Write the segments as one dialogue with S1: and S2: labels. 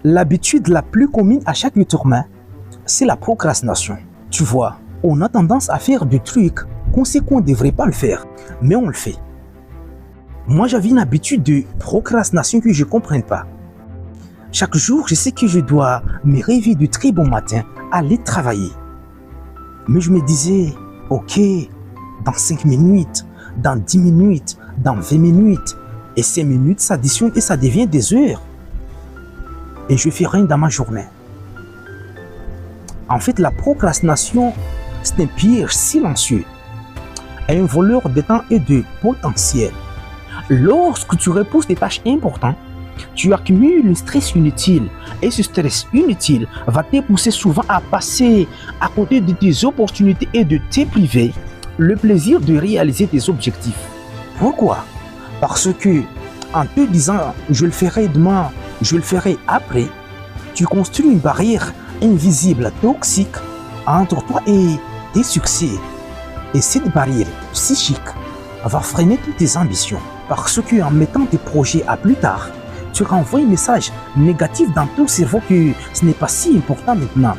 S1: L'habitude la plus commune à chaque être humain, c'est la procrastination. Tu vois, on a tendance à faire des trucs qu'on sait qu'on ne devrait pas le faire, mais on le fait. Moi, j'avais une habitude de procrastination que je ne comprends pas. Chaque jour, je sais que je dois me réveiller de très bon matin, aller travailler. Mais je me disais, ok, dans 5 minutes, dans 10 minutes, dans 20 minutes, et 5 minutes s'additionnent et ça devient des heures. Et je ne fais rien dans ma journée. En fait, la procrastination, c'est un piège silencieux, un voleur de temps et de potentiel. Lorsque tu repousses des tâches importantes, tu accumules un stress inutile. Et ce stress inutile va te pousser souvent à passer à côté de tes opportunités et de te priver le plaisir de réaliser tes objectifs. Pourquoi? Parce que en te disant je le ferai demain, je le ferai après, tu construis une barrière invisible, toxique entre toi et tes succès. Et cette barrière psychique va freiner toutes tes ambitions. Parce qu'en mettant tes projets à plus tard, tu renvoies un message négatif dans ton cerveau que ce n'est pas si important maintenant.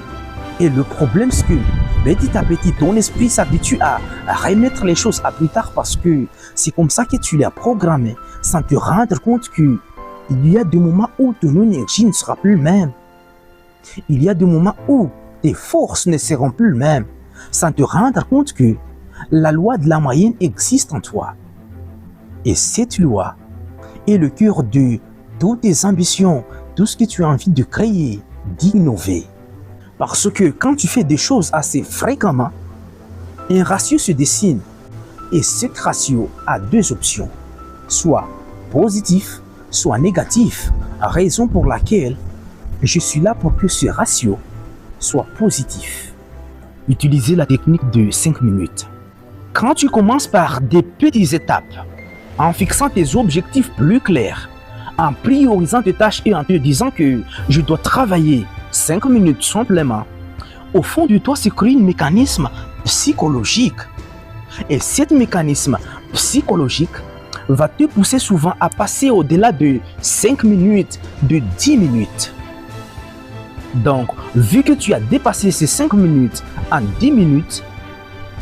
S1: Et le problème, c'est que petit à petit, ton esprit s'habitue à remettre les choses à plus tard parce que c'est comme ça que tu l'as programmé, sans te rendre compte qu'il y a des moments où ton énergie ne sera plus le même. Il y a des moments où tes forces ne seront plus les mêmes, sans te rendre compte que la loi de la moyenne existe en toi. Et cette loi est le cœur de toutes tes ambitions, tout ce que tu as envie de créer, d'innover. Parce que quand tu fais des choses assez fréquemment, un ratio se dessine. Et ce ratio a deux options, soit positif, soit négatif. Raison pour laquelle je suis là pour que ce ratio soit positif. Utilisez la technique de 5 minutes. Quand tu commences par des petites étapes, en fixant tes objectifs plus clairs, en priorisant tes tâches et en te disant que je dois travailler 5 minutes simplement, au fond de toi se crée un mécanisme psychologique. Et ce mécanisme psychologique va te pousser souvent à passer au-delà de 5 minutes, de 10 minutes. Donc, vu que tu as dépassé ces 5 minutes en 10 minutes,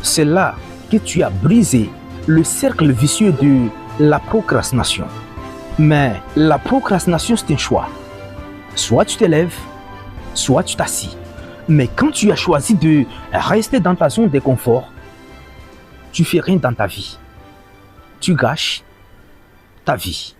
S1: c'est là que tu as brisé le cercle vicieux de la procrastination. Mais la procrastination, c'est un choix. Soit tu te lèves, soit tu t'assis. Mais quand tu as choisi de rester dans ta zone de confort, tu fais rien dans ta vie. Tu gâches ta vie.